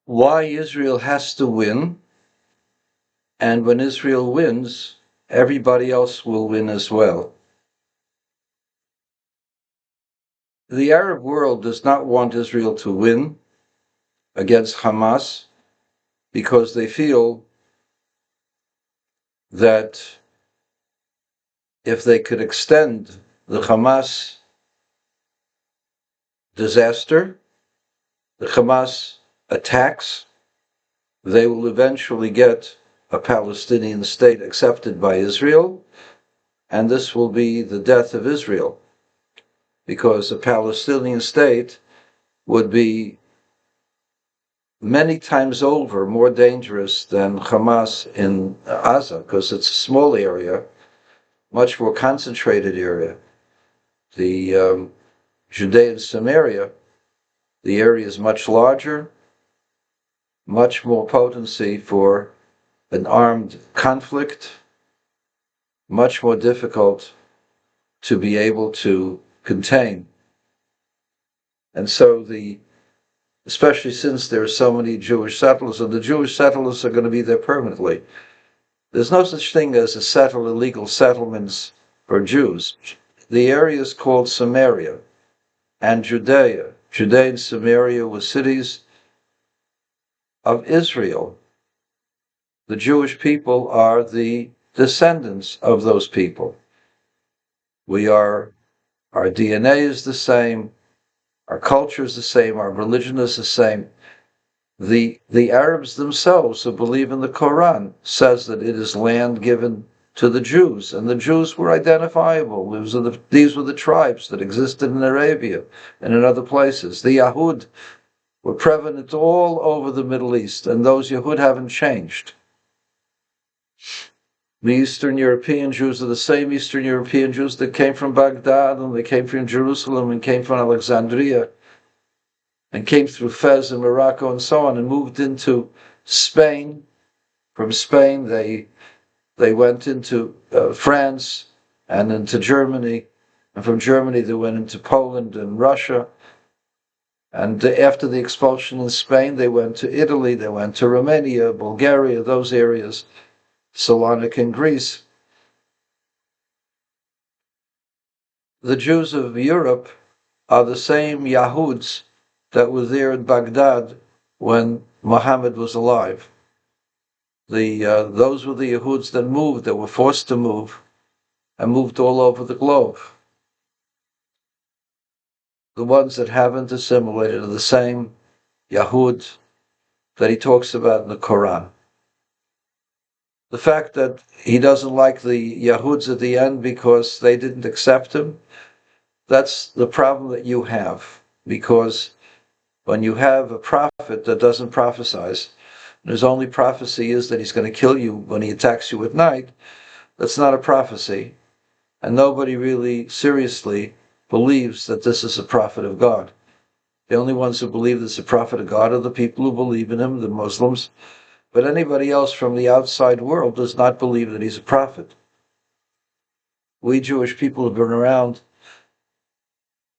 why Israel has to win, and when Israel wins, everybody else will win as well. The Arab world does not want Israel to win against Hamas because they feel that if they could extend the Hamas disaster, the Hamas attacks, they will eventually get a Palestinian state accepted by Israel, and this will be the death of Israel, because a Palestinian state would be many times over more dangerous than Hamas in Gaza, because it's a small area, much more concentrated area. The Judea and Samaria, the area is much larger, much more potency for an armed conflict, much more difficult to be able to contain. And so especially since there are so many Jewish settlers, and the Jewish settlers are going to be there permanently. There's no such thing as illegal settlements for Jews. The area is called Samaria and Judea. Judea and Samaria were cities of Israel. The Jewish people are the descendants of those people. Our DNA is the same, our culture is the same, our religion is the same. The Arabs themselves who believe in the Quran says that it is land given to the Jews, and the Jews were identifiable. These were the tribes that existed in Arabia and in other places. The Yahud were prevalent all over the Middle East, and those Yahud haven't changed. The Eastern European Jews are the same Eastern European Jews that came from Baghdad, and they came from Jerusalem, and came from Alexandria, and came through Fez and Morocco and so on, and moved into Spain. From Spain, they went into France and into Germany, and from Germany they went into Poland and Russia. And after the expulsion in Spain, they went to Italy, they went to Romania, Bulgaria, those areas, Salonika in Greece. The Jews of Europe are the same Yahuds that were there in Baghdad when Muhammad was alive. Those were the Yahuds that moved, that were forced to move, and moved all over the globe. The ones that haven't assimilated are the same Yahud that he talks about in the Quran. The fact that he doesn't like the Yahuds at the end because they didn't accept him, that's the problem that you have. Because when you have a prophet that doesn't prophesize, and his only prophecy is that he's going to kill you when he attacks you at night, that's not a prophecy. And nobody really seriously believes that this is a prophet of God. The only ones who believe this is a prophet of God are the people who believe in him, the Muslims. But anybody else from the outside world does not believe that he's a prophet. We Jewish people have been around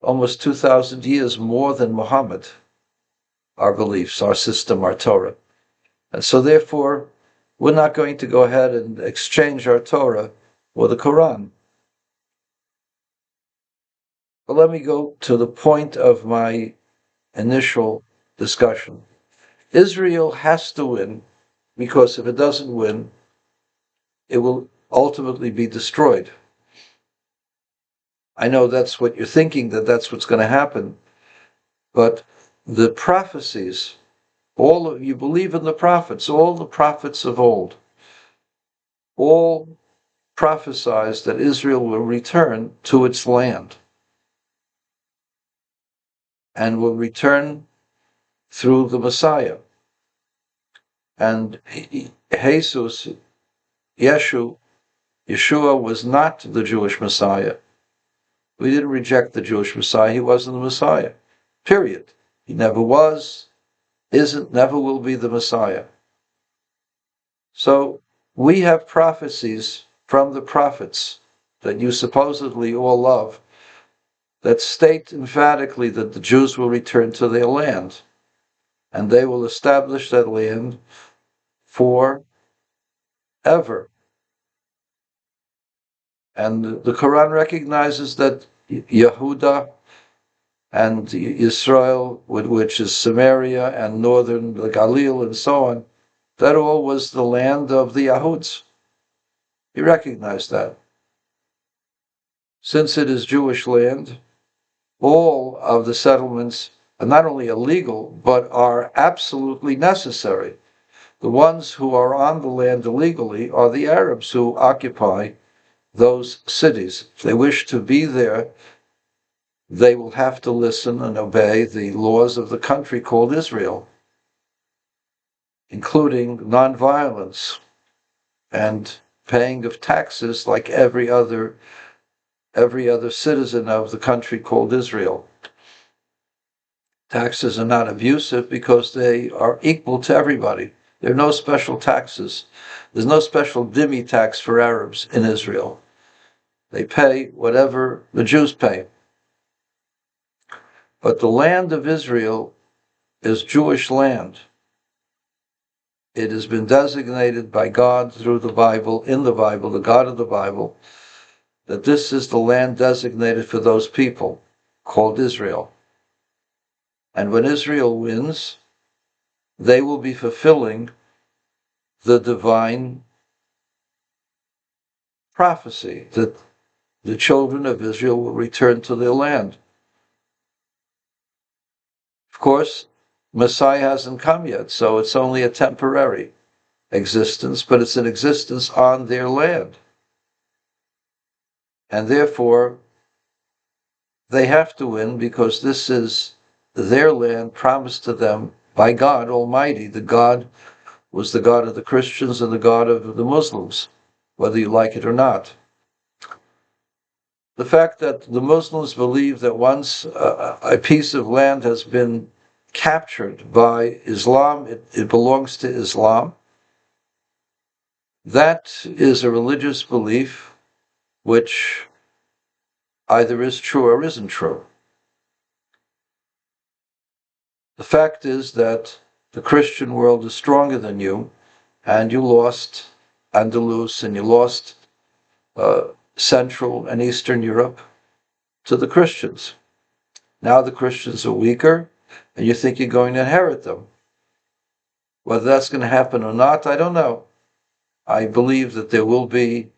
almost 2,000 years more than Muhammad, our beliefs, our system, our Torah. And so therefore, we're not going to go ahead and exchange our Torah for the Quran. But let me go to the point of my initial discussion. Israel has to win, because if it doesn't win, it will ultimately be destroyed. I know that's what you're thinking, that's what's going to happen. But the prophecies, you believe in the prophets, all the prophets of old, all prophesied that Israel will return to its land and will return through the Messiah. And Jesus, Yeshua was not the Jewish Messiah. We didn't reject the Jewish Messiah. He wasn't the Messiah. Period. He never was, isn't, never will be the Messiah. So we have prophecies from the prophets that you supposedly all love that state emphatically that the Jews will return to their land. and they will establish that land forever. And the Quran recognizes that Yehuda and Israel, which is Samaria and northern Galil and so on, that all was the land of the Yahuds. He recognized that. Since it is Jewish land, all of the settlements are not only illegal, but are absolutely necessary. The ones who are on the land illegally are the Arabs who occupy those cities. If they wish to be there, they will have to listen and obey the laws of the country called Israel, including nonviolence and paying of taxes like every other citizen of the country called Israel. Taxes are not abusive because they are equal to everybody. There are no special taxes. There's no special dhimmi tax for Arabs in Israel. They pay whatever the Jews pay. But the land of Israel is Jewish land. It has been designated by God through the Bible, in the Bible, the God of the Bible, that this is the land designated for those people, called Israel. And when Israel wins, they will be fulfilling the divine prophecy that the children of Israel will return to their land. Of course, Messiah hasn't come yet, so it's only a temporary existence, but it's an existence on their land. And therefore, they have to win because this is their land promised to them by God Almighty. The God was the God of the Christians and the God of the Muslims, whether you like it or not. The fact that the Muslims believe that once a piece of land has been captured by Islam, it belongs to Islam, that is a religious belief which either is true or isn't true. The fact is that the Christian world is stronger than you, and you lost Andalus and you lost Central and Eastern Europe to the Christians. Now the Christians are weaker, and you think you're going to inherit them. Whether that's going to happen or not, I don't know. I believe that there will be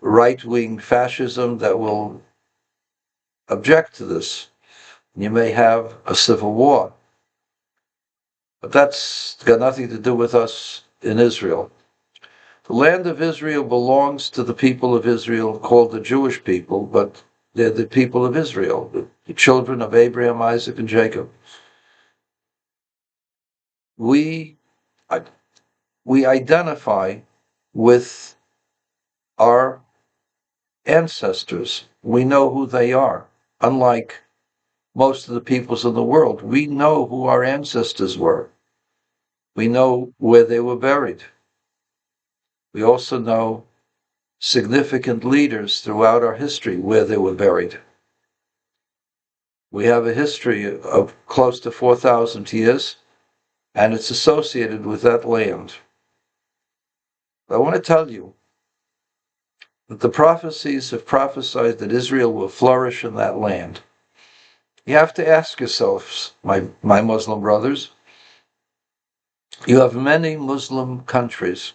right-wing fascism that will object to this. You may have a civil war. But that's got nothing to do with us in Israel. The land of Israel belongs to the people of Israel called the Jewish people, but they're the people of Israel, the children of Abraham, Isaac, and Jacob. We identify with our ancestors. We know who they are. Unlike most of the peoples in the world, we know who our ancestors were. We know where they were buried. We also know significant leaders throughout our history where they were buried. We have a history of close to 4,000 years, and it's associated with that land. I want to tell you that the prophecies have prophesied that Israel will flourish in that land. You have to ask yourselves, my Muslim brothers, you have many Muslim countries.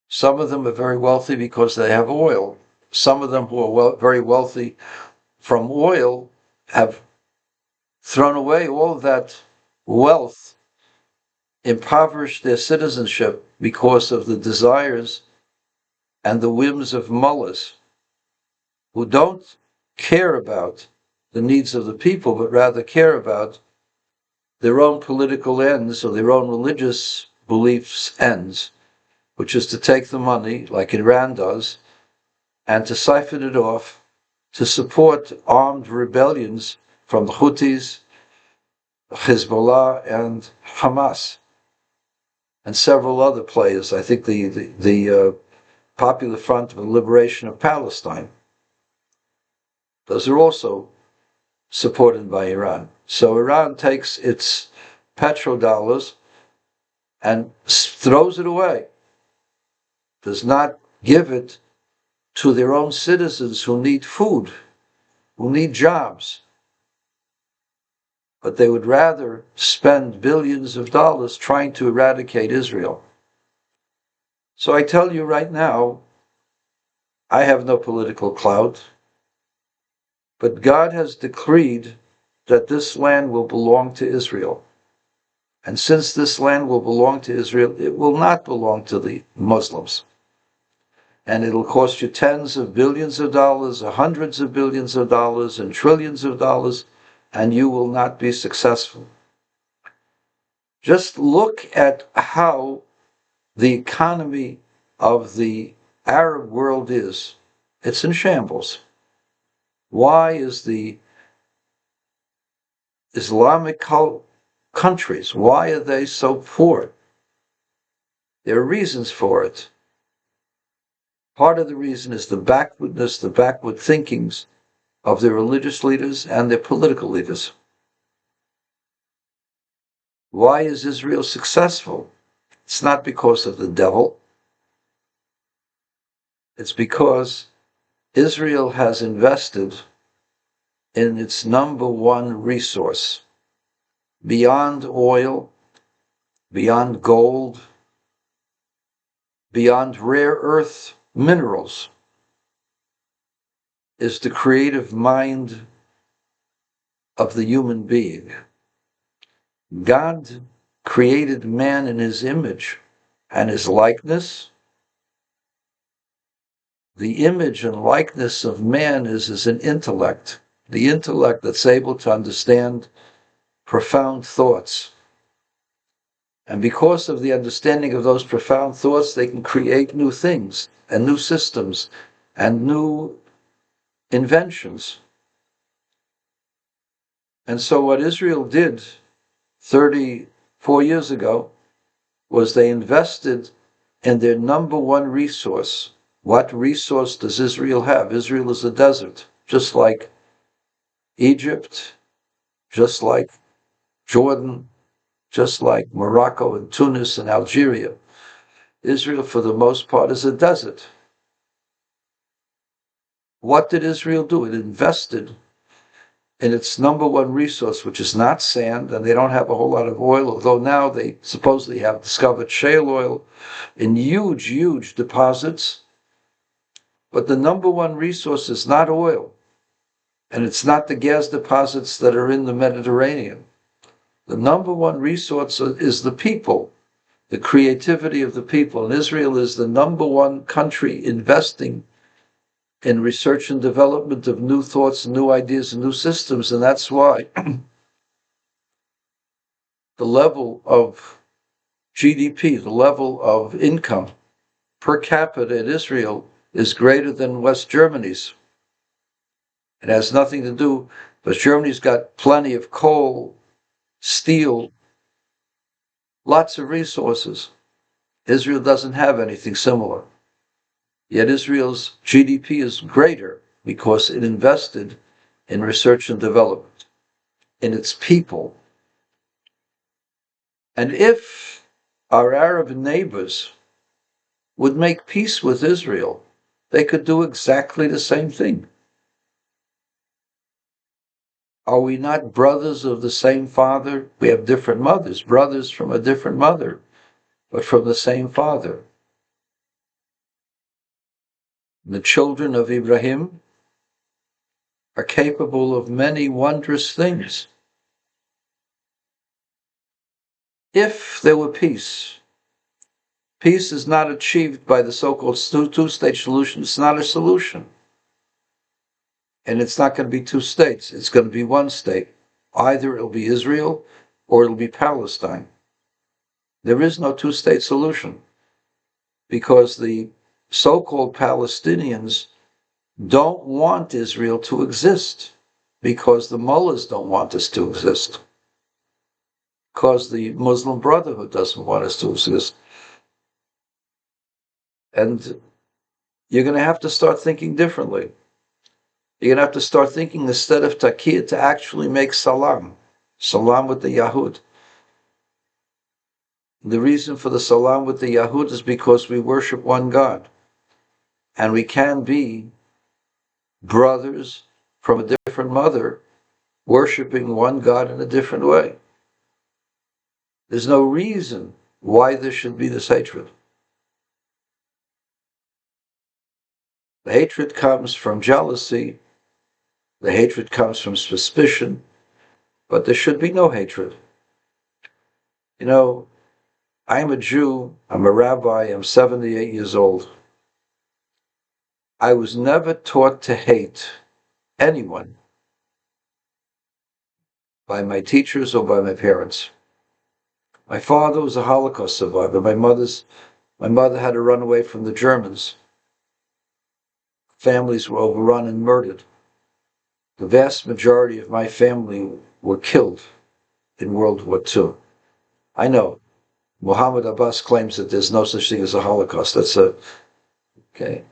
Some of them are very wealthy because they have oil. Some of them who are very wealthy from oil have thrown away all of that wealth, impoverished their citizenship because of the desires and the whims of mullahs who don't care about the needs of the people, but rather care about their own political ends or their own religious beliefs ends, which is to take the money, like Iran does, and to siphon it off to support armed rebellions from the Houthis, Hezbollah, and Hamas, and several other players. I think the Popular Front for the Liberation of Palestine. Those are also supported by Iran. So Iran takes its petrodollars and throws it away, does not give it to their own citizens who need food, who need jobs. But they would rather spend billions of dollars trying to eradicate Israel. So I tell you right now, I have no political clout, but God has decreed that this land will belong to Israel. And since this land will belong to Israel, it will not belong to the Muslims. And it'll cost you tens of billions of dollars, or hundreds of billions of dollars, and trillions of dollars, and you will not be successful. Just look at how the economy of the Arab world is. It's in shambles. Why is the Islamic countries, why are they so poor? There are reasons for it. Part of the reason is the backwardness, the backward thinkings of their religious leaders and their political leaders. Why is Israel successful? It's not because of the devil. It's because Israel has invested in its number one resource, beyond oil, beyond gold, beyond rare earth minerals, is the creative mind of the human being. God created man in his image and his likeness. The image and likeness of man is an intellect, the intellect that's able to understand profound thoughts. And because of the understanding of those profound thoughts, they can create new things and new systems and new inventions. And so what Israel did 34 years ago was they invested in their number one resource. What resource does Israel have? Israel is a desert, just like Egypt, just like Jordan, just like Morocco and Tunis and Algeria. Israel, for the most part, is a desert. What did Israel do? It invested in its number one resource, which is not sand, and they don't have a whole lot of oil, although now they supposedly have discovered shale oil in huge, huge deposits. But the number one resource is not oil, and it's not the gas deposits that are in the Mediterranean. The number one resource is the people, the creativity of the people. And Israel is the number one country investing in research and development of new thoughts, and new ideas, and new systems. And that's why the level of GDP, the level of income per capita in Israel is greater than West Germany's. It has nothing to do, but Germany's got plenty of coal, steel, lots of resources. Israel doesn't have anything similar. Yet Israel's GDP is greater because it invested in research and development, in its people. And if our Arab neighbors would make peace with Israel, they could do exactly the same thing. Are we not brothers of the same father? We have different mothers, brothers from a different mother, but from the same father. The children of Ibrahim are capable of many wondrous things. If there were peace, peace is not achieved by the so-called two-state solution. It's not a solution. And it's not going to be two states. It's going to be one state. Either it'll be Israel or it'll be Palestine. There is no two-state solution because the so-called Palestinians don't want Israel to exist, because the mullahs don't want us to exist, because the Muslim Brotherhood doesn't want us to exist. And you're going to have to start thinking differently. You're going to have to start thinking, instead of taqiyya, to actually make salam. Salam with the Yahud. The reason for the salam with the Yahud is because we worship one God. And we can be brothers from a different mother, worshiping one God in a different way. There's no reason why there should be this hatred. The hatred comes from jealousy. The hatred comes from suspicion. But there should be no hatred. You know, I'm a Jew. I'm a rabbi. I'm 78 years old. I was never taught to hate anyone by my teachers or by my parents. My father was a Holocaust survivor. My mother had to run away from the Germans. Families were overrun and murdered. The vast majority of my family were killed in World War II. I know Muhammad Abbas claims that there's no such thing as a Holocaust. Okay.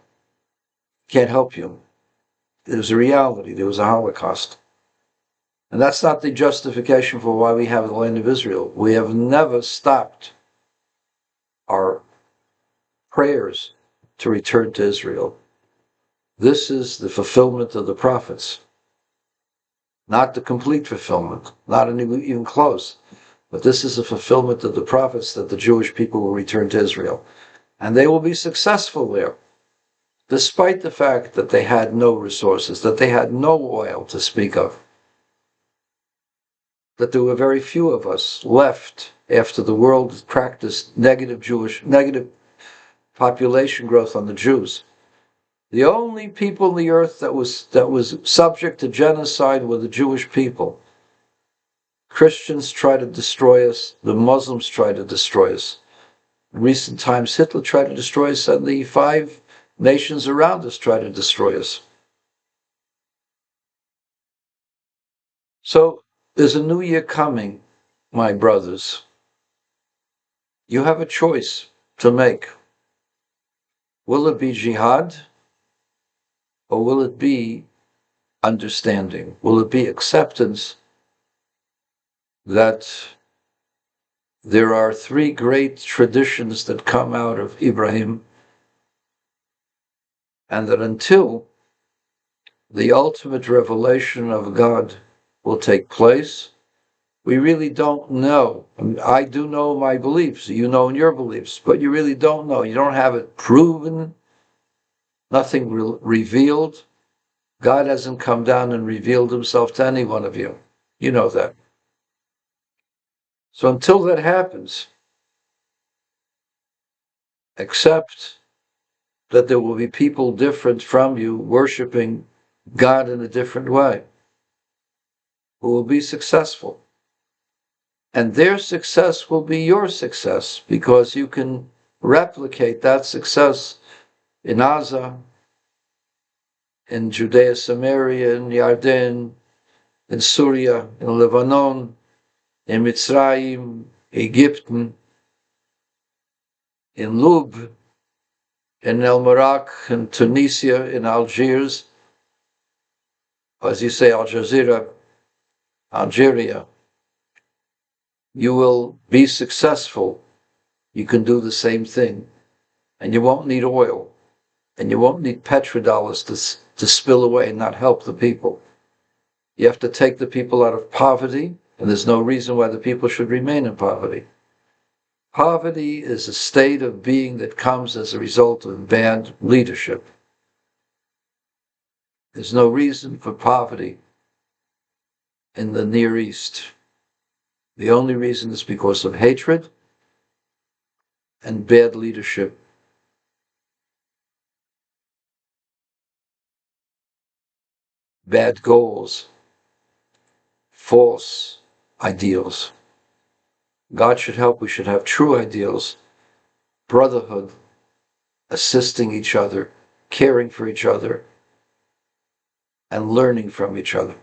Can't help you. There's a reality. There was a Holocaust. And that's not the justification for why we have the land of Israel. We have never stopped our prayers to return to Israel. This is the fulfillment of the prophets. Not the complete fulfillment, not even close. But this is a fulfillment of the prophets that the Jewish people will return to Israel. And they will be successful there, despite the fact that they had no resources, that they had no oil to speak of, that there were very few of us left after the world practiced negative population growth on the Jews. The only people on the earth that was subject to genocide were the Jewish people. Christians try to destroy us. The Muslims try to destroy us. In recent times, Hitler tried to destroy us, and the 5 nations around us try to destroy us. So there's a new year coming, my brothers. You have a choice to make. Will it be jihad, or will it be understanding? Will it be acceptance that there are 3 great traditions that come out of Ibrahim, and that until the ultimate revelation of God will take place, we really don't know. I mean, I do know my beliefs, you know your beliefs, but you really don't know. You don't have it proven, nothing revealed. God hasn't come down and revealed himself to any one of you. You know that. So until that happens, accept that there will be people different from you worshiping God in a different way, who will be successful. And their success will be your success, because you can replicate that success in Gaza, in Judea, Samaria, in Yarden, in Syria, in Lebanon, in Mitzrayim, Egypt, in Lub, in El Morocco, in Tunisia, in Algiers, as you say, Al Jazeera, Algeria. You will be successful. You can do the same thing. And you won't need oil. And you won't need petrodollars to spill away and not help the people. You have to take the people out of poverty, and there's no reason why the people should remain in poverty. Poverty is a state of being that comes as a result of bad leadership. There's no reason for poverty in the Near East. The only reason is because of hatred and bad leadership. Bad goals, false ideals. God should help. We should have true ideals, brotherhood, assisting each other, caring for each other, and learning from each other.